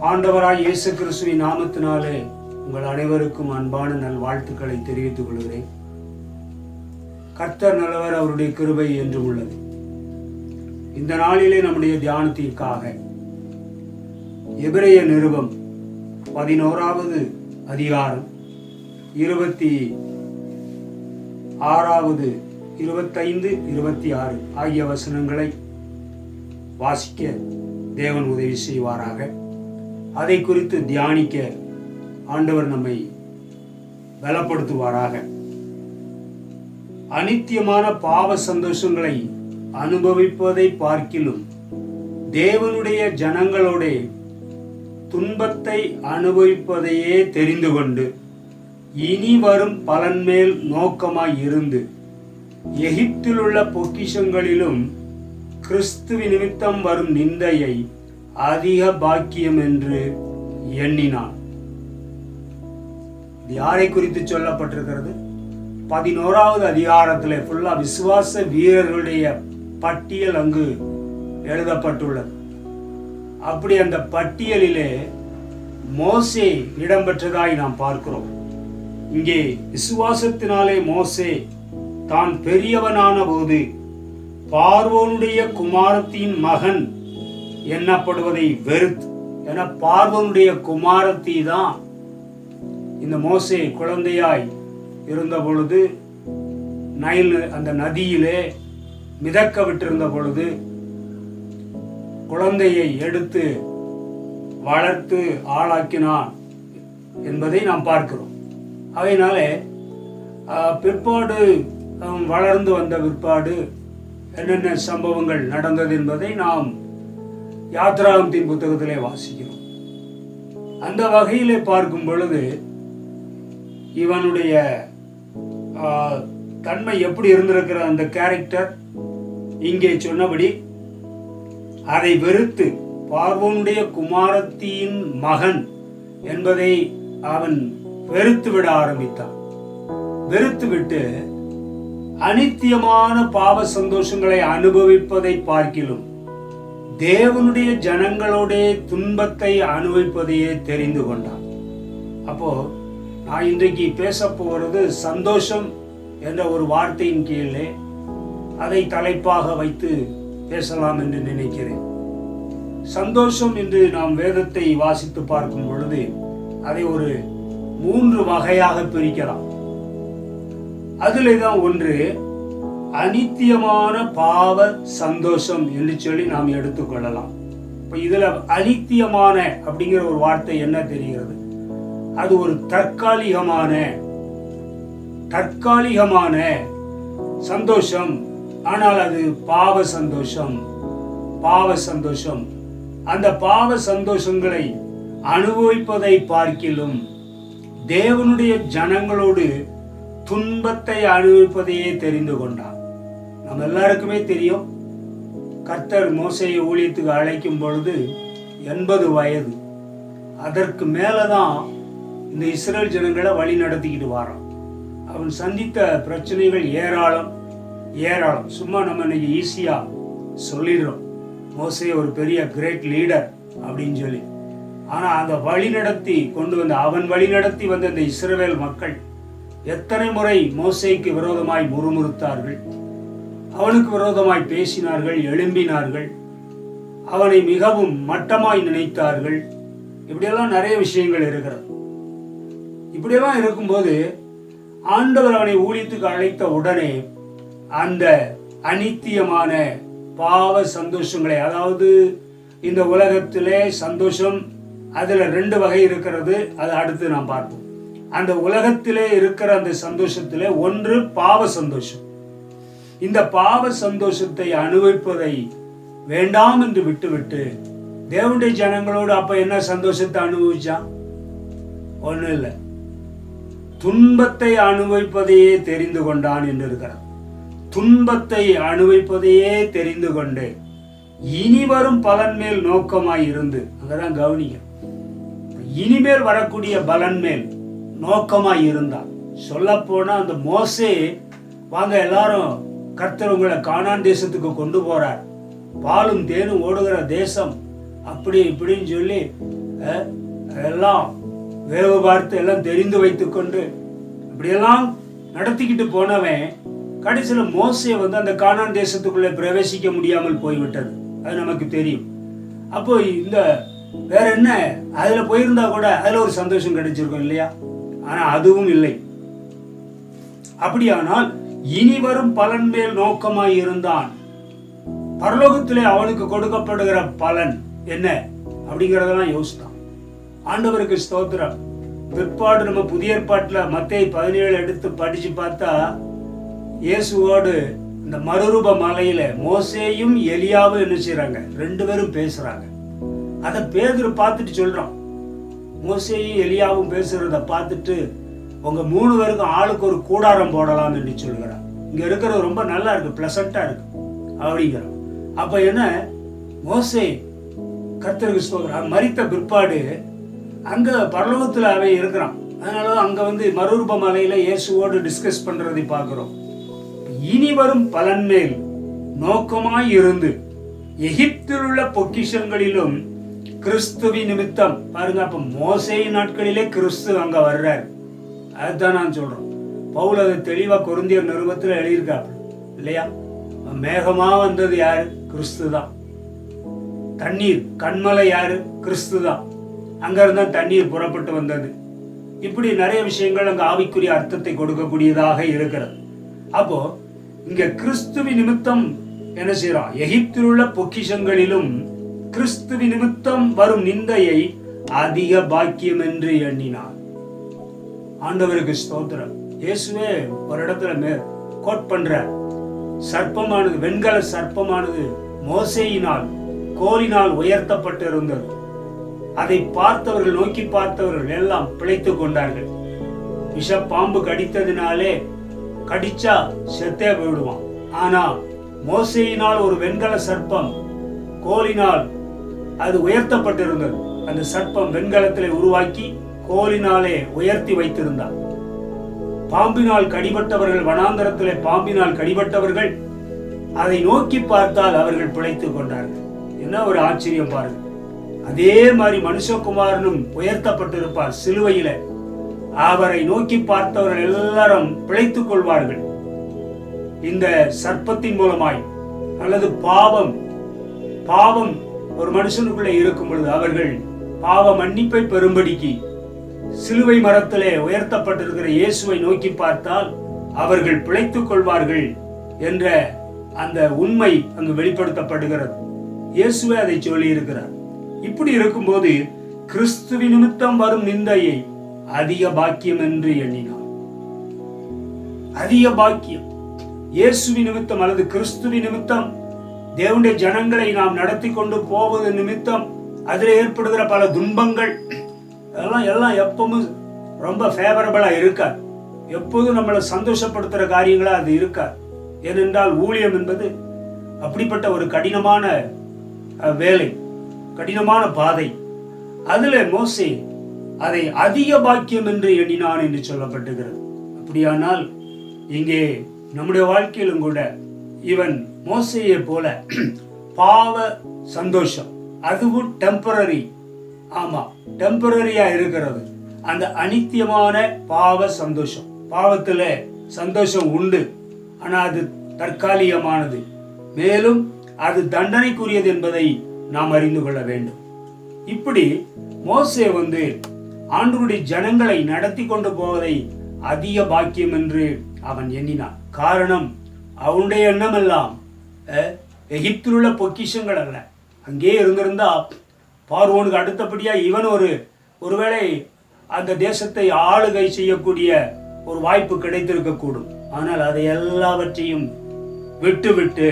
ஆண்டவராய் இயேசு கிறிஸ்துவின் நாமத்தினாலே உங்கள் அனைவருக்கும் அன்பான நல்வாழ்த்துக்களை தெரிவித்துக் கொள்கிறேன். கர்த்தர் நல்லவர், அவருடைய கிருபை என்றும் உள்ளது. இந்த நாளிலே நம்முடைய தியானத்திற்காக எபிரேய நிருபம் 11வது அதிகாரம் 26, 25, 26 ஆகிய வசனங்களை வாசிக்க தேவன் உதவி செய்வாராக. அதை குறித்து தியானிக்க ஆண்டவர் நம்மை பலப்படுத்துவாராக. அநித்தியமான பாவ சந்தோஷங்களை அனுபவிப்பதை பார்க்கிலும் தேவனுடைய ஜனங்களோட துன்பத்தை அனுபவிப்பதையே தெரிந்து கொண்டு இனி வரும் பலன் மேல் நோக்கமாய் இருந்து எகிப்தில் உள்ள பொக்கிஷங்களிலும் கிறிஸ்துவ நிமித்தம் வரும் நிந்தையை அதிக பாக்கியம் என்று எண்ணினான். இது யாரை குறித்து சொல்லப்பட்டிருக்கிறது? 11வது அதிகாரத்தில் ஃபுல்லா விசுவாச வீரர்களுடைய பட்டியல் அங்கு எழுதப்பட்டுள்ளது. அப்படி அந்த பட்டியலிலே மோசே இடம்பெற்றதாய் நாம் பார்க்கிறோம். இங்கே விசுவாசத்தினாலே மோசே தான் பெரியவனான போது பார்வோனுடைய குமாரத்தின் மகன் எண்ணப்படுவதை வெறுத்து, என பார்வோனுடைய குமாரத்தி தான் இந்த மோசே குழந்தையாய் இருந்த பொழுது நைல் அந்த நதியிலே மிதக்க விட்டிருந்த பொழுது குழந்தையை எடுத்து வளர்த்து ஆளாக்கினான் என்பதை நாம் பார்க்கிறோம். அதனாலே பிற்பாடு வளர்ந்து வந்த பிற்பாடு என்னென்ன சம்பவங்கள் நடந்தது என்பதை நாம் யாத்ராகமத்தின் புத்தகத்திலே வாசிக்கிறோம். அந்த வகையிலே பார்க்கும் பொழுது இவனுடைய தன்மை எப்படி இருந்திருக்கிற அந்த கேரக்டர் இங்கே சொன்னபடி அதை வெறுத்து பார்வோனுடைய குமாரத்தின் மகன் என்பதை அவன் வெறுத்து விட ஆரம்பித்தான். வெறுத்து விட்டு அநித்தியமான பாவ சந்தோஷங்களை அனுபவிப்பதை பார்க்கிலும் தேவனுடைய ஜனங்களோட துன்பத்தை அனுபவிப்பதையே தெரிந்து கொண்டான். அப்போ நான் இன்றைக்கு பேச போகிறது சந்தோஷம் என்ற ஒரு வார்த்தையின் கீழே அதை தலைப்பாக வைத்து பேசலாம் என்று நினைக்கிறேன். சந்தோஷம் என்று நாம் வேதத்தை வாசித்து பார்க்கும் பொழுது அதை ஒரு 3 வகையாக பிரிக்கலாம். அதிலே தான் ஒன்று அநித்தியமான பாவ சந்தோஷம் என்று சொல்லி நாம் எடுத்துக்கொள்ளலாம். இப்ப இதுல அநித்தியமான அப்படிங்கிற ஒரு வார்த்தை என்ன தெரிகிறது? அது ஒரு தற்காலிகமான சந்தோஷம். ஆனால் அது பாவ சந்தோஷம். அந்த பாவ சந்தோஷங்களை அனுபவிப்பதை பார்க்கிலும் தேவனுடைய ஜனங்களோடு துன்பத்தை அனுபவிப்பதையே தெரிந்து கொண்டான். நம்ம எல்லாருக்குமே தெரியும், கர்த்தர் மோசேயை ஊழியத்துக்கு அழைக்கும் பொழுது 80 வயது. அதற்கு மேலதான் இந்த இஸ்ரேல் ஜனங்களை வழி நடத்திக்கிட்டு வரான். அவன் சந்தித்த பிரச்சனைகள் ஏராளம். சும்மா நம்ம இன்னைக்கு ஈஸியா சொல்லிடுறோம், மோசே ஒரு பெரிய கிரேட் லீடர் அப்படின்னு சொல்லி. ஆனா அந்த வழி நடத்தி வந்த இந்த இஸ்ரவேல் மக்கள் எத்தனை முறை மோசேக்கு விரோதமாய் முறுமுறுத்தார்கள், அவனுக்கு விரோதமாய் பேசினார்கள், எழும்பினார்கள், அவனை மிகவும் மட்டமாய் நினைத்தார்கள். இப்படியெல்லாம் நிறைய விஷயங்கள் இருக்கிறது. இப்படியெல்லாம் இருக்கும்போது ஆண்டவர் அவனை ஊழியத்துக்கு அழைத்த உடனே அந்த அநித்தியமான பாவ சந்தோஷங்களை, அதாவது இந்த உலகத்திலே சந்தோஷம் அதுல 2 வகை இருக்கிறது. அது அடுத்து நாம் பார்ப்போம். அந்த உலகத்திலே இருக்கிற அந்த சந்தோஷத்திலே ஒன்று பாவ சந்தோஷம். இந்த பாவ சந்தோஷத்தை அனுபவிப்பதை வேண்டாம் என்று விட்டுவிட்டு தேவனுடைய ஜனங்களோடு அப்ப என்ன சந்தோஷத்தை அனுபவிச்சான்? ஒண்ணு இல்லை, துன்பத்தை அனுபவிப்பதையே தெரிந்து கொண்டான் என்று இருக்கிறார். துன்பத்தை அனுபவிப்பதையே தெரிந்து கொண்டு இனி வரும் பலன் மேல் நோக்கமாய் இருந்து, அங்கதான் கவனிக்க, இனிமேல் வரக்கூடிய பலன் மேல் நோக்கமாய் இருந்தான். சொல்ல போனா அந்த மோசே, வாங்க எல்லாரும் கர்த்தர் உங்களை கானான் தேசத்துக்கு கொண்டு போறார், பாலும் தேனும் ஓடுகிற தேசம், அப்படி இப்படின்னு சொல்லி எல்லாம் வேவு பார்த்து எல்லாம் தெரிந்து வைத்துக்கொண்டு இப்படியெல்லாம் நடத்திக்கிட்டு போனவன் கடைசியில் மோசே அந்த கானான் தேசத்துக்குள்ளே பிரவேசிக்க முடியாமல் போய்விட்டது. அது நமக்கு தெரியும். அப்போ இந்த வேற என்ன, அதுல போயிருந்தா கூட அதுல ஒரு சந்தோஷம் கிடைச்சிருக்கும் இல்லையா? ஆனா அதுவும் இல்லை. அப்படியானால் இனி வரும் பலன் மேல் நோக்கமாய் இருந்தான். பரலோகத்திலே அவனுக்கு கொடுக்கப்படுகிற பலன் என்ன அப்படிங்கறதெல்லாம் யோசித்தான். ஆண்டவருக்கு ஸ்தோத்திரம். பிற்பாடு நம்ம புதிய ஏற்பாட்டுல மத்தேயு 17 எடுத்து படிச்சு பார்த்தா, இயேசுவோடு இந்த மறுரூப மலையில மோசேயும் எலியாவும் என்ன செய்யறாங்க, 2 பேரும் பேசுறாங்க. அதை பேதுரு பார்த்துட்டு சொல்றான். மோசேயும் எலியாவும் பேசுறத பார்த்துட்டு, உங்க 3 பேருக்கும் ஆளுக்கு ஒரு கூடாரம் போடலாம் என்று சொல்கிறான். இங்க இருக்கிறது ரொம்ப நல்லா இருக்கு, பிளசண்டா இருக்கு அப்படிங்கிறான். அப்ப என்ன, மோசே கர்த்தருக்கு ஸ்தோத்திரம் மரித்த பிற்பாடு அங்க பரலோகத்துல அவன் இருக்கிறான். அதனாலதான் அங்க மறுரூப மலையில இயேசுவோடு டிஸ்கஸ் பண்றதை பார்க்கிறோம். இனி வரும் பலன் மேல் நோக்கமாய் இருந்து எகிப்தில் உள்ள பொக்கிஷங்களிலும் கிறிஸ்துவின் நிமித்தம் பாருங்க. அப்ப மோசேயின் நாட்களிலே கிறிஸ்து அங்க வர்றாரு. அதுதான் நான் சொல்றேன். பவுல் அதை தெளிவா கொரிந்தியர் நிருபத்துல எழுதியிருக்காரு இல்லையா? மேகமா வந்தது யாரு? கிறிஸ்து தான். தண்ணீர் கண்மலை யாரு? கிறிஸ்து தான். அங்க இருந்தா தண்ணீர் புறப்பட்டு வந்தது. இப்படி நிறைய விஷயங்கள் அங்க ஆவிக்குரிய அர்த்தத்தை கொடுக்கக்கூடியதாக இருக்கிறது. அப்போ இங்க கிறிஸ்துவின் நிமித்தம் என்ன செய்யறான்? எகிப்தில் உள்ள பொக்கிஷங்களிலும் கிறிஸ்துவின் நிமித்தம் வரும் நிந்தையை அதிக பாக்கியம் என்று எண்ணினார். ஆண்டவருக்கு ஸ்தோத்திரம். இயேசுவே ஒரு இடத்துல கோட் பண்ற, சர்ப்பமானது, வெண்கல சர்ப்பமானது மோசேயினால் கோலினால் உயர்த்தப்பட்டிருந்தது. அதை பார்த்தவர்கள், நோக்கி பார்த்தவர்கள் எல்லாம் பிழைத்துக் கொண்டார்கள். விஷ பாம்பு கடித்ததினாலே கடிச்சா செத்தே போயிடுவான். ஆனா மோசேயினால் ஒரு வெண்கல சர்ப்பம் கோலினால் அது உயர்த்தப்பட்டிருந்தது. அந்த சர்ப்பம் வெண்கலத்திலே உருவாக்கி கோலினாலே உயர்த்தி வைத்திருந்தார். பாம்பினால் கடிபட்டவர்கள், வனாந்தரத்திலே பாம்பினால் கடிபட்டவர்கள் அதை நோக்கி பார்த்தால் அவர்கள் பிழைத்துக் கொண்டார்கள். என்ன ஒரு ஆச்சரியம் பாருங்க. அதே மாதிரி மனுஷகுமாரனும் உயர்த்தப்பட்டிருப்பார் சிலுவையில. அவரை நோக்கி பார்த்தவர்கள் எல்லாரும் பிழைத்துக் கொள்வார்கள். இந்த சர்ப்பத்தின் மூலமாய் அல்லது பாவம் ஒரு மனுஷனுக்குள்ளே இருக்கும் பொழுது அவர்கள் பாவ மன்னிப்பை பெறும்படிக்கு சிலுவை மரத்திலே உயர்த்தப்பட்டிருக்கிற இயேசுவை நோக்கி பார்த்தால் அவர்கள் பிழைத்துக் கொள்வார்கள் என்ற அந்த உண்மை அங்கு வெளிப்படுத்தப்படுகிறது. இயேசுவே அதை சொல்லி இருக்கிறார். இப்படி இருக்கும்போது கிறிஸ்துவின் நிமித்தம் வரும் நிந்தையை அதிக பாக்கியம் என்று எண்ணினார். அதிக பாக்கியம் இயேசுவின் நிமித்தம் அல்லது கிறிஸ்துவின் நிமித்தம் தேவனுடைய ஜனங்களை நாம் நடத்தி கொண்டு போவது நிமித்தம் அதில் ஏற்படுகிற பல துன்பங்கள் எல்லாம் எப்பவும் ரொம்ப ஃபேவரபிளா இருக்காது. எப்போதும் நம்மளை சந்தோஷப்படுத்துற காரியங்களா அது இருக்காது. ஏனென்றால் ஊழியம் என்பது அப்படிப்பட்ட ஒரு கடினமான வேலை, கடினமான பாதை. அதுல மோசே அதை அதிக பாக்கியம் என்று எண்ணினான் என்று சொல்லப்பட்டுகிறது. அப்படியானால் இங்கே நம்முடைய வாழ்க்கையிலும் கூட இவன் மோசேயை போல பாவ சந்தோஷம், அதுவும் டெம்பரரி, ஆமா டெம்பரரியா இருக்கிறது. அந்த அனித்தியமான பாவ சந்தோஷம், பாவத்துல சந்தோஷம் உண்டு, ஆனா அது தற்காலிகமானது, மேலும் அது தண்டனைக்குரியது என்பதை நாம் அறிந்து கொள்ள வேண்டும். இப்படி மோசே ஆண்டவருடைய ஜனங்களை நடத்தி கொண்டு போவதை அதிக பாக்கியம் என்று அவன் எண்ணினான். காரணம், அவனுடைய எண்ணம் எல்லாம் எகிப்தில் உள்ள பொக்கிஷங்கள் அல்ல. அங்கே இருந்திருந்தா பார்வோனுக்கு அடுத்தபடியா இவன் ஒருவேளை அந்த தேசத்தை ஆளுகை செய்யக்கூடிய ஒரு வாய்ப்பு கிடைத்திருக்க கூடும். ஆனால் அதை எல்லாவற்றையும் விட்டு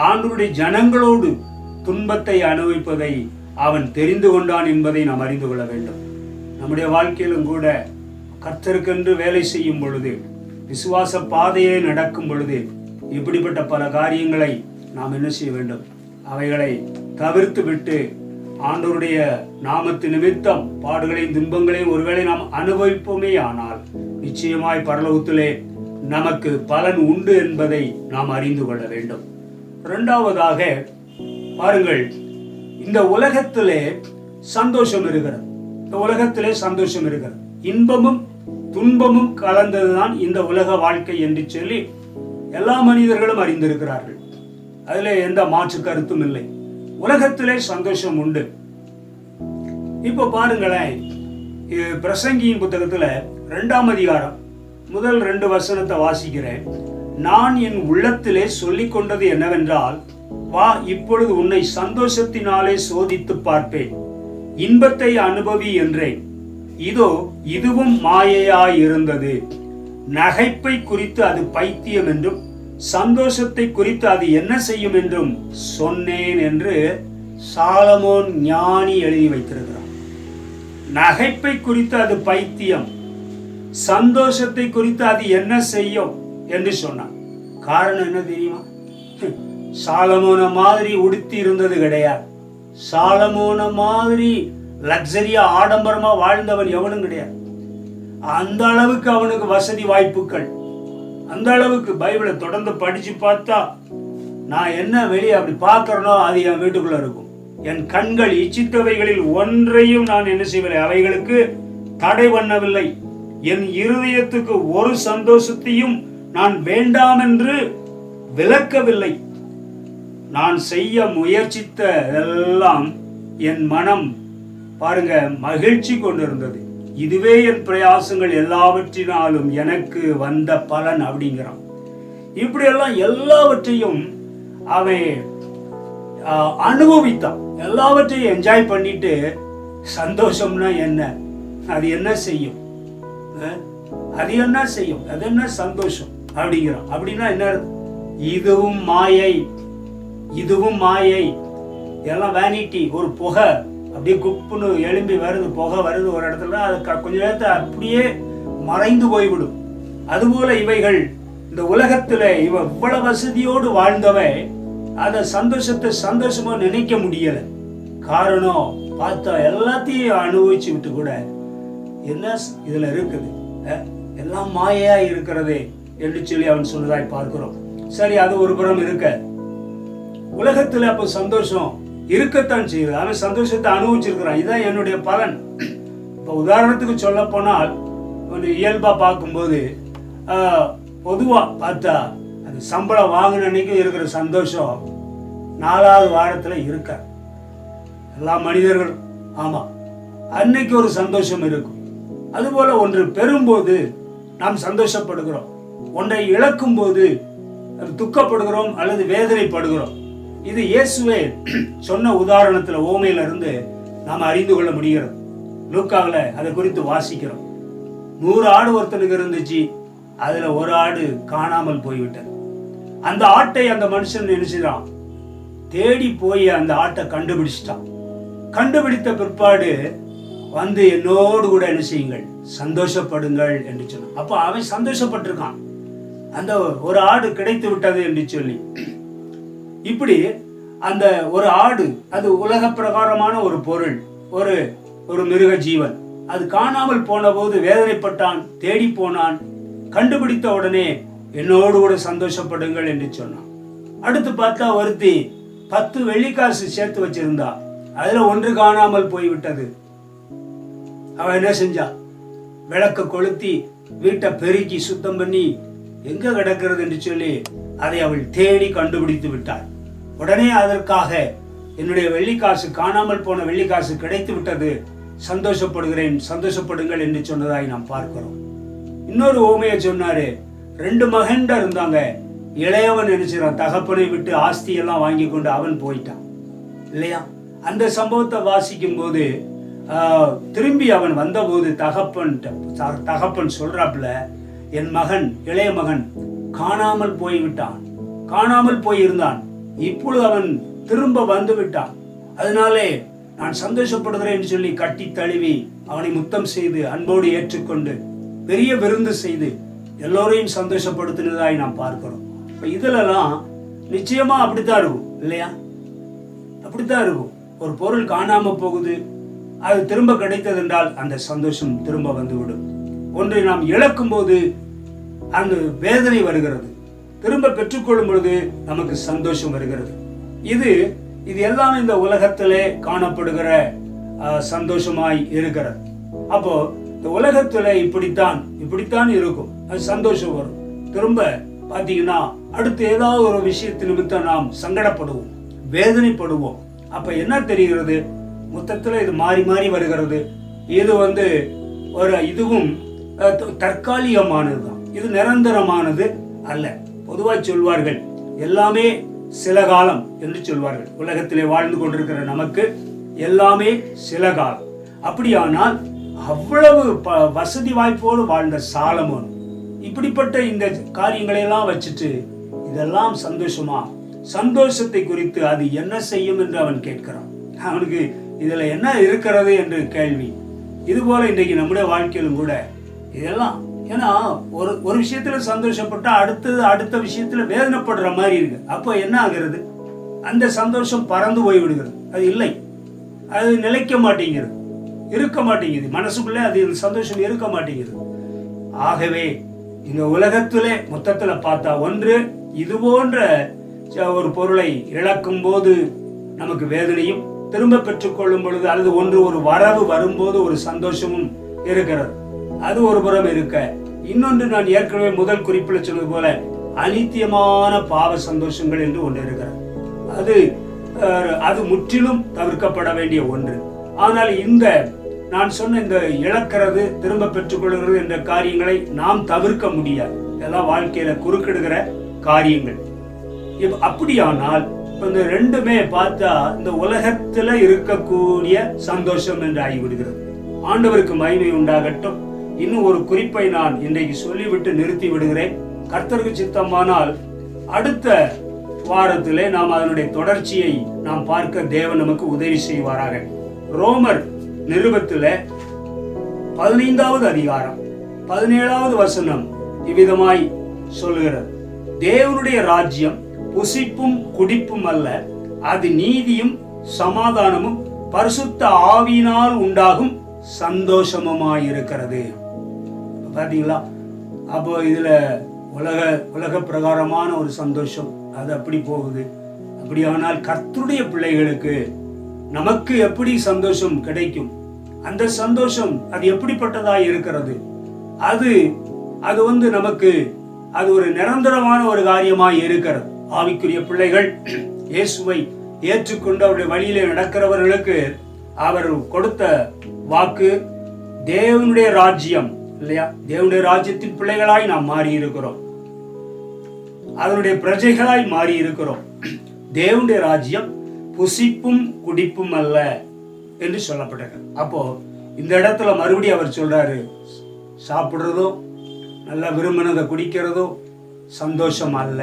ஆண்டவருடைய ஜனங்களோடு துன்பத்தை அனுபவிப்பதை அவன் தெரிந்து கொண்டான் என்பதை நாம் அறிந்து கொள்ள வேண்டும். நம்முடைய வாழ்க்கையிலும் கூட கர்த்தருக்கென்று வேலை செய்யும் பொழுது, விசுவாச பாதையை நடக்கும் பொழுது இப்படிப்பட்ட பல காரியங்களை நாம் என்ன செய்ய வேண்டும்? அவைகளை தவிர்த்து விட்டு ஆண்டவருடைய நாமத்து நிமித்தம் பாடுகளையும் துன்பங்களையும் ஒருவேளை நாம் அனுபவிப்போமே ஆனால் நிச்சயமாய் பரலோகத்திலே நமக்கு பலன் உண்டு என்பதை நாம் அறிந்து கொள்ள வேண்டும். இரண்டாவதாக பாருங்கள், இந்த உலகத்திலே சந்தோஷம் இருக்கிறது. இந்த உலகத்திலே சந்தோஷம் இருக்கிறது. இன்பமும் துன்பமும் கலந்ததுதான் இந்த உலக வாழ்க்கை என்று சொல்லி எல்லா மனிதர்களும் அறிந்திருக்கிறார்கள். அதிலே எந்த மாற்று கருத்தும் இல்லை. உலகத்திலே சந்தோஷம் உண்டு. இப்ப பாருங்களேன், பிரசங்கியின் புத்தகத்துல 2ஆம் அதிகாரம் முதல் 2 வசனத்தை வாசிக்கிறேன். நான் என் உள்ளத்திலே சொல்லிக் கொண்டது என்னவென்றால், வா, இப்பொழுது உன்னை சந்தோஷத்தினாலே சோதித்து பார்ப்பேன், இன்பத்தை அனுபவி என்றேன். இதோ இதுவும் மாயையாயிருந்தது. நகைப்பை குறித்து அது பைத்தியம் என்றும் சந்தோஷத்தை குறித்து அது என்ன செய்யும் என்றும் சொன்னேன் என்று சாலமோன் ஞானி எழுதி வைத்திருக்கிறார். நகைப்பை குறித்து அது பைத்தியம், சந்தோஷத்தை குறித்து அது என்ன செய்யும் என்று சொன்னான். காரணம் என்ன தெரியுமா? சாலமோன மாதிரி உடுத்தி இருந்தது கிடையாது. சாலமோன மாதிரி லக்ஸரியா ஆடம்பரமா வாழ்ந்தவன் எவனும் கிடையாது. அந்த அளவுக்கு அவனுக்கு வசதி வாய்ப்புகள், அந்த அளவுக்கு பைபிளை தொடர்ந்து படிச்சு பார்த்தா, நான் என்ன வெளியே அப்படி பார்க்கறனோ அது என் வீட்டுக்குள்ள இருக்கும். என் கண்கள் இச்சித்தவைகளில் ஒன்றையும் நான் என்ன செய்யவில்லை, அவைகளுக்கு தடை பண்ணவில்லை. என் இருதயத்துக்கு ஒரு சந்தோஷத்தையும் நான் வேண்டாம் என்று விலக்கவில்லை. நான் செய்ய முயற்சித்த எல்லாம் என் மனம் பாருங்க மகிழ்ச்சி கொண்டிருந்தது. இதுவே என் பிரயாசங்கள் எல்லாவற்றினாலும் எனக்கு வந்த பலன் அப்படிங்கிறான். இப்படியெல்லாம் எல்லாவற்றையும் அவன் அனுபவித்தான். எல்லாவற்றையும் என்ஜாய் பண்ணிட்டு சந்தோஷம்னா என்ன, அது என்ன செய்யும், அது என்ன செய்யும், அது என்ன சந்தோஷம் அப்படிங்கிறான். அப்படின்னா என்ன? இதுவும் மாயை, இதுவும் மாயை, எல்லாம் வேனிட்டி. ஒரு புகை அப்படியே குப்புன்னு எழும்பி வருது, புகை வருது ஒரு இடத்துல, அது கொஞ்ச நேரத்தை அப்படியே மறைந்து போய்விடும். அதுபோல இவைகள் இந்த உலகத்துல இவ்வளவு வசதியோடு வாழ்ந்தவன் அத சந்தோஷத்தை சந்தோஷமா நினைக்க முடியல. காரணம் பார்த்தா எல்லாத்தையும் அனுபவிச்சு விட்டு கூட என்ன இதுல இருக்குது, எல்லாம் மாயையா இருக்கிறதே என்று சொல்லி அவன் சொன்னதாய் பார்க்கிறோம். சரி, அது ஒரு புறம் இருக்க, உலகத்துல அப்ப சந்தோஷம் இருக்கத்தான் செய்யுது. அவன் சந்தோஷத்தை அனுபவிச்சிருக்கிறான். இதுதான் என்னுடைய பலன். இப்ப உதாரணத்துக்கு சொல்ல போனால், இயல்பா பார்க்கும்போது பொதுவா பார்த்தா அது சம்பளம் வாங்கின அன்னைக்கு இருக்கிற சந்தோஷம் 4வது வாரத்துல இருக்க எல்லா மனிதர்களும். ஆமா, அன்னைக்கு ஒரு சந்தோஷம் இருக்கும். அதுபோல ஒன்று பெறும்போது நாம் சந்தோஷப்படுகிறோம், ஒன்றை இழக்கும் போது துக்கப்படுகிறோம் அல்லது வேதனைப்படுகிறோம். இது இயேசுவே சொன்ன உதாரணத்துல ஓமையில இருந்து நாம் அறிந்து கொள்ள முடிகிறது. லூக்காவுல அதை குறித்து வாசிக்கிறோம். 100 ஆடு ஒருத்தனுக்கு இருந்துச்சு, அதுல ஒரு ஆடு காணாமல் போய்விட்டது. அந்த ஆட்டை அந்த மனுஷன் நினைச்சுதான் தேடி போய் அந்த ஆட்டை கண்டுபிடிச்சிட்டான். கண்டுபிடித்த பிற்பாடு வந்து என்னோடு கூட என்ன செய்யுங்கள், சந்தோஷப்படுங்கள் என்று சொன்னான். அப்ப அவன் சந்தோஷப்பட்டிருக்கான், அந்த ஒரு ஆடு கிடைத்து விட்டது என்று சொல்லி. இப்படி அந்த ஒரு ஆடு அது உலக பிரகாரமான ஒரு பொருள், ஒரு மிருக ஜீவன். அது காணாமல் போன போது வேதனைப்பட்டான், தேடி போனான், கண்டுபிடித்த உடனே என்னோடு கூட சந்தோஷப்படுங்கள் என்று சொன்னான். அடுத்து பார்த்தா ஒருத்தி 10 வெள்ளிக்காசு சேர்த்து வச்சிருந்தா, அதுல ஒன்று காணாமல் போய்விட்டது. அவன் என்ன செஞ்சா, விளக்க கொளுத்தி வீட்டை பெருக்கி சுத்தம் பண்ணி எங்க கிடக்கிறது என்று சொல்லி அதை அவள் தேடி கண்டுபிடித்து விட்டாள். உடனே அதற்காக என்னுடைய வெள்ளிக்காசு, காணாமல் போன வெள்ளிக்காசு கிடைத்து விட்டது, சந்தோஷப்படுகிறேன், சந்தோஷப்படுங்கள் என்று சொன்னதாய் நாம் பார்க்கிறோம். இன்னொரு ஓமையை சொன்னாரு. 2 மகன்கள் இருந்தாங்க. இளையவன் நினைச்சான், தகப்பனை விட்டு ஆஸ்தி எல்லாம் வாங்கி கொண்டு அவன் போயிட்டான் இல்லையா? அந்த சம்பவத்தை வாசிக்கும் போது திரும்பி அவன் வந்தபோது தகப்பன் சொல்றாப்புல, என் மகன், இளைய மகன் காணாமல் போய்விட்டான், காணாமல் போயிருந்தான், இப்பொழுது அவன் திரும்ப வந்து விட்டான், அதனாலே நான் சந்தோஷப்படுகிறேன் சொல்லி கட்டி தழுவி அவனை முத்தம் செய்து அன்போடு ஏற்றுக்கொண்டு பெரிய விருந்து செய்து எல்லோரையும் சந்தோஷப்படுத்தினதாய் நாம் பார்க்கிறோம். இதுலலாம் நிச்சயமா அப்படித்தான் இருக்கும் இல்லையா? அப்படித்தான் இருக்கும். ஒரு பொருள் காணாம போகுது, அது திரும்ப கிடைத்தது என்றால் அந்த சந்தோஷம் திரும்ப வந்துவிடும். ஒன்றை நாம் இழக்கும் போது அந்த வேதனை வருகிறது, திரும்ப பெற்றுக்கொள்ளும் பொழுது நமக்கு சந்தோஷம் வருகிறது. இது எல்லாமே இந்த உலகத்திலே காணப்படுகிற சந்தோஷமாய் இருக்கிறது. அப்போ இந்த உலகத்துல இப்படித்தான் இருக்கும். அது சந்தோஷம் வரும். திரும்ப பாத்தீங்கன்னா அடுத்து ஏதாவது ஒரு விஷயத்து நிமித்தம் நாம் சங்கடப்படுவோம், வேதனைப்படுவோம். அப்ப என்ன தெரிகிறது? மொத்தத்துல இது மாறி மாறி வருகிறது. இது இதுவும் தற்காலிகமானதுதான், இது நிரந்தரமானது அல்ல. பொதுவாக சொல்வார்கள் எல்லாமே சில காலம் என்று சொல்வார்கள். உலகத்திலே வாழ்ந்து கொண்டிருக்கிற நமக்கு எல்லாமே சில காலம். அப்படியானால் அவ்வளவு வசதி வாய்ப்போடு வாழ்ந்த சாலமோன் இப்படிப்பட்ட இந்த காரியங்களை எல்லாம் வச்சுட்டு இதெல்லாம் சந்தோஷமா? சந்தோஷத்தை குறித்து அது என்ன செய்யும் என்று அவன் கேட்கிறான். அவனுக்கு இதுல என்ன இருக்கிறது என்று கேள்வி. இது போல இன்றைக்கு நம்முடைய வாழ்க்கையிலும் கூட இதெல்லாம், ஏன்னா ஒரு விஷயத்துல சந்தோஷப்பட்டா அடுத்த விஷயத்துல வேதனைப்படுற மாதிரி இருக்கு. அப்போ என்ன ஆகிறது? அந்த சந்தோஷம் பறந்து போய் விடுகிறது. அது இல்லை, அது நிலைக்க மாட்டேங்கிறது, இருக்க மாட்டேங்குது. மனசுக்குள்ளே அது சந்தோஷம் இருக்க மாட்டேங்குது. ஆகவே இந்த உலகத்திலே மொத்தத்துல பார்த்தா ஒன்று இது போன்ற ஒரு பொருளை இழக்கும் போது நமக்கு வேதனையும், திரும்ப பெற்றுக்கொள்ளும் பொழுது அல்லது ஒரு வரவு வரும்போது ஒரு சந்தோஷமும் இருக்கிறது. அது ஒரு புறம் இருக்க, இன்னொன்று நான் ஏற்கனவே முதல் குறிப்பில் சொன்னது போல அனித்தியமான பாவ சந்தோஷங்கள் என்று ஒன்று இருக்கிறது. அது முற்றிலும் தவிர்க்கப்பட வேண்டிய ஒன்று. ஆனால் நான் சொன்ன இந்த இழக்கிறது திரும்ப பெற்றுக்கொள்கிறது என்ற காரியங்களை நாம் தவிர்க்க முடியாது. இதெல்லாம் வாழ்க்கையில குறுக்கிடுகிற காரியங்கள். அப்படியானால் இந்த ரெண்டுமே பார்த்தா இந்த உலகத்துல இருக்கக்கூடிய சந்தோஷம் என்று ஆகிவிடுகிறது. ஆண்டவருக்கு மகிமை உண்டாகட்டும். இன்னும் ஒரு குறிப்பை நான் இன்றைக்கு சொல்லிவிட்டு நிறுத்தி விடுகிறேன். கர்த்தருக்கு சித்தமானால் அடுத்த வாரத்திலே நாம் அதனுடைய தொடர்ச்சியை நாம் பார்க்க தேவன் நமக்கு உதவி செய்வாராக. ரோமர் நிருபத்திலே 15வது அதிகாரம் 17வது வசனம் இவ்விதமாய் சொல்லுகிறது: தேவனுடைய ராஜ்யம் புசிப்பும் குடிப்பும் அல்ல, அது நீதியும் சமாதானமும் பரிசுத்த ஆவியினால் உண்டாகும் சந்தோஷமுமாயிருக்கிறது. பாத்தீங்களா? அப்போ இதுல உலக பிரகாரமான ஒரு சந்தோஷம் அது அப்படி போகுது. அப்படியானால் கர்த்தருடைய பிள்ளைகளுக்கு நமக்கு எப்படி சந்தோஷம் கிடைக்கும்? அந்த சந்தோஷம் அது எப்படிப்பட்டதாய் இருக்கிறது? அது நமக்கு அது ஒரு நிரந்தரமான ஒரு காரியமாய் இருக்கிறது. ஆவிக்குரிய பிள்ளைகள் இயேசுவை ஏற்றுக்கொண்டு அவருடைய வழியிலே நடக்கிறவர்களுக்கு அவர் கொடுத்த வாக்கு தேவனுடைய ராஜ்யம் இல்லையா? தேவனுடைய ராஜ்யத்தின் பிள்ளைகளாய் நாம் மாறி இருக்கிறோம், அதனுடைய பிரஜைகளாய் மாறி இருக்கிறோம். தேவனுடைய ராஜ்யம் புசிப்பும் குடிப்பும் அல்ல என்று சொல்லப்பட்டது. அப்போ இந்த இடத்துல மறுபடியும் அவர் சொல்றாரு, சாப்பிடுறதோ நல்லா விரும்பினதை குடிக்கிறதோ சந்தோஷம் அல்ல,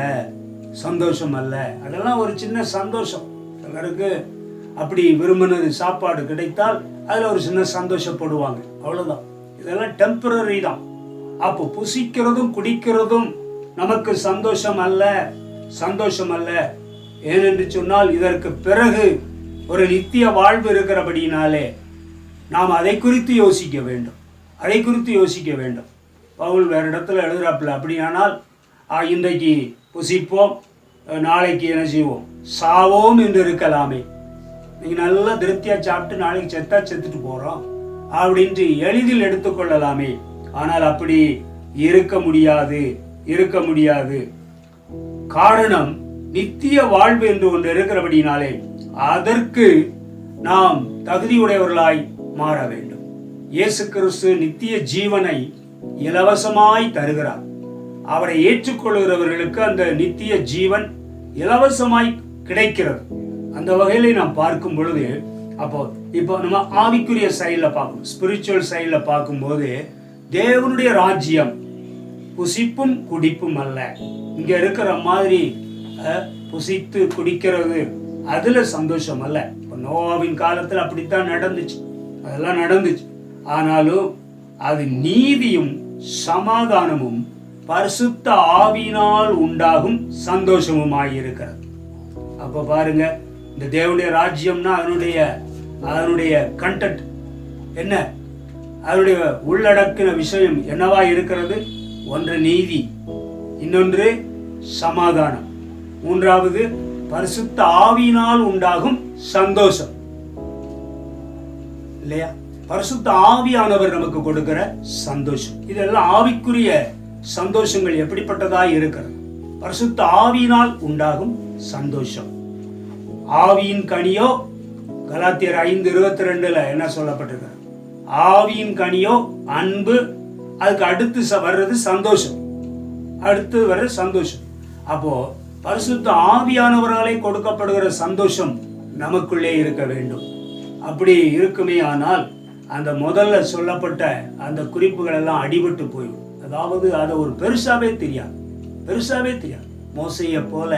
சந்தோஷம் அல்ல. அதெல்லாம் ஒரு சின்ன சந்தோஷம். சிலருக்கு அப்படி விரும்பினது சாப்பாடு கிடைத்தால் அதுல ஒரு சின்ன சந்தோஷப்படுவாங்க, அவ்வளவுதான். இதெல்லாம் டெம்பரரி தான். அப்போ புசிக்கிறதும் குடிக்கிறதும் நமக்கு சந்தோஷம் அல்ல, சந்தோஷம் அல்ல. ஏனென்று சொன்னால் இதற்கு பிறகு ஒரு நித்திய வாழ்வு இருக்கிறபடினாலே நாம் அதை குறித்து யோசிக்க வேண்டும். பவுல் வேற இடத்துல எழுதுறாப்புல, அப்படியானால் இன்றைக்கு புசிப்போம், நாளைக்கு என்ன செய்வோம், சாவோம் என்று இருக்கலாமே. நீங்க நல்லா திருப்தியா சாப்பிட்டு நாளைக்கு செத்துட்டு போறோம் அப்படின்ட்டு எளிதில் எடுத்துக்கொள்ளலாமே. ஆனால் அப்படி இருக்க முடியாது. காரணம், நித்திய வாழ்வு என்று ஒன்று இருக்கிறபடினாலே அதற்கு நாம் தகுதியுடையவர்களாய் மாற வேண்டும். இயேசு கிறிஸ்து நித்திய ஜீவனை இலவசமாய் தருகிறார். அவரை ஏற்றுக்கொள்கிறவர்களுக்கு அந்த நித்திய ஜீவன் இலவசமாய் கிடைக்கிறது. அந்த வகையில நாம் பார்க்கும் பொழுது, இப்போ நம்ம ஆவிக்குரிய சைடுல பார்க்கணும், ஸ்பிரிச்சுவல் சைடுல பார்க்கும்போது தேவனுடைய ராஜ்யம் புசிப்பும் குடிப்பும் அல்ல. இங்க இருக்கிற மாதிரி புசித்து குடிக்கிறது அதுல சந்தோஷம் அல்ல. நோவாவின் காலத்துல அப்படித்தான் நடந்துச்சு, அதெல்லாம் நடந்துச்சு. ஆனாலும் அது நீதியும் சமாதானமும் பரிசுத்த ஆவியினால் உண்டாகும் சந்தோஷமுமாயிருக்கிறது. அப்ப பாருங்க, இந்த தேவனுடைய ராஜ்யம்னா அதனுடைய கண்டென்ட் என்ன, அதனுடைய உள்ளடக்கின விஷயம் என்னவா இருக்கிறது? ஒன்று நீதி, இன்னொன்று சமாதானம், மூன்றாவது பரிசுத்த ஆவியினால் உண்டாகும் சந்தோஷம். இல்லையா? பரிசுத்த ஆவியானவர் நமக்கு கொடுக்கிற சந்தோஷம். இதெல்லாம் ஆவிக்குரிய சந்தோஷங்கள் எப்படிப்பட்டதாய் இருக்கிறது? பரிசுத்த ஆவியினால் உண்டாகும் சந்தோஷம். ஆவியின் கனியோ கலாத்தியர் 5:22 என்ன சொல்லப்பட்டிருக்கிறது? ஆவியின் கனியோ அன்பு, அதுக்கு அடுத்து வர்றது சந்தோஷம், அடுத்து வர்ற சந்தோஷம். அப்போ பரிசுத்த ஆவியானவர்களாலே கொடுக்கப்படுகிற சந்தோஷம் நமக்குள்ளே இருக்க வேண்டும். அப்படி இருக்குமே ஆனால் அந்த முதல்ல சொல்லப்பட்ட அந்த குறிப்புகள் எல்லாம் அடிபட்டு போயிடும். அதாவது அதை ஒரு பெருசாவே தெரியாது. மோசையை போல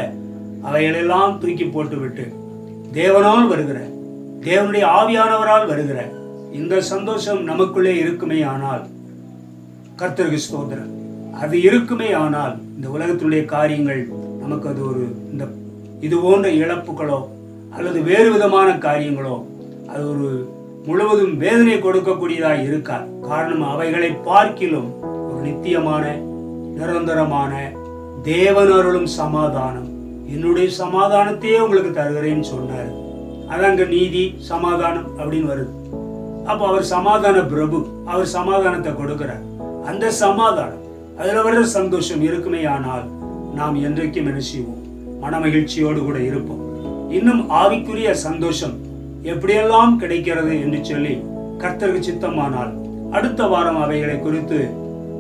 அவைகளெல்லாம் தூக்கி போட்டு விட்டு தேவனால் வருகிற, தேவனுடைய ஆவியானவரால் வருகிற இந்த சந்தோஷம் நமக்குள்ளே இருக்குமே ஆனால், கர்த்தருக்கு ஸ்தோத்திரம், அது இருக்குமே ஆனால் இந்த உலகத்தினுடைய காரியங்கள் நமக்கு அது ஒரு இது போன்ற இழப்புகளோ அல்லது வேறு விதமான காரியங்களோ அது ஒரு முழுவதும் வேதனை கொடுக்கக்கூடியதாக இருக்காது. காரணம், அவைகளை பார்க்கிலும் ஒரு நித்தியமான நிரந்தரமான தேவனருளும் சமாதானம், என்னுடைய சமாதானத்தையே உங்களுக்கு தருகிறேன்னு சொன்னார். அதாங்க நீதி சமாதானம் அப்படின்னு வருது. அப்போ அவர் சமாதான பிரபு, அவர் சமாதானத்தை கொடுக்கிறார். அந்த சமாதானம், அதுல வர்ற சந்தோஷம் இருக்குமே ஆனால் நாம் என்றைக்கும் என்ன செய்வோம்? மன மகிழ்ச்சியோடு கூட இருப்போம். இன்னும் ஆவிக்குரிய சந்தோஷம் எப்படியெல்லாம் கிடைக்கிறது என்று சொல்லி கர்த்தருக்கு சித்தமானால் அடுத்த வாரம் அவைகளை குறித்து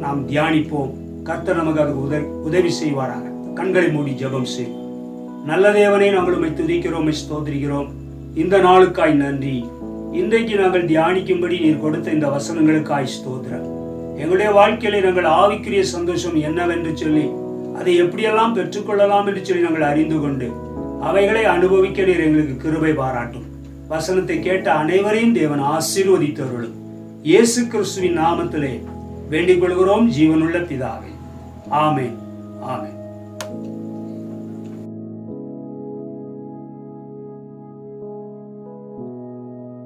நாம் தியானிப்போம். கர்த்தர் நமக்கு அதுக்கு உதவி செய்வாராக. கண்களை மூடி ஜெபம் செய்வோம். நல்ல தேவனே, நாங்கள் உம்மை துதிக்கிறோம், ஸ்தோத்திரிக்கிறோம். இந்த நாளுக்காய் நன்றி. இன்றைக்கு நாங்கள் தியானிக்கும்படி நீர் கொடுத்த இந்த வசனங்களுக்காய் ஸ்தோத்திரம். எங்களுடைய வாழ்க்கையில நாங்கள் ஆவிக்குரிய சந்தோஷம் என்னவென்று சொல்லி அதை எப்படியெல்லாம் பெற்றுக்கொள்ளலாம் என்று சொல்லி நாங்கள் அறிந்து கொண்டு அவைகளை அனுபவிக்க நீர் எங்களுக்கு கிருபை பாராட்டும். வசனத்தை கேட்ட அனைவரையும் தேவன் ஆசீர்வதித்தருளும். இயேசு கிறிஸ்துவின் நாமத்திலே வேண்டிக் கொள்கிறோம் ஜீவனுள்ள பிதாவே. ஆமென், ஆமென்.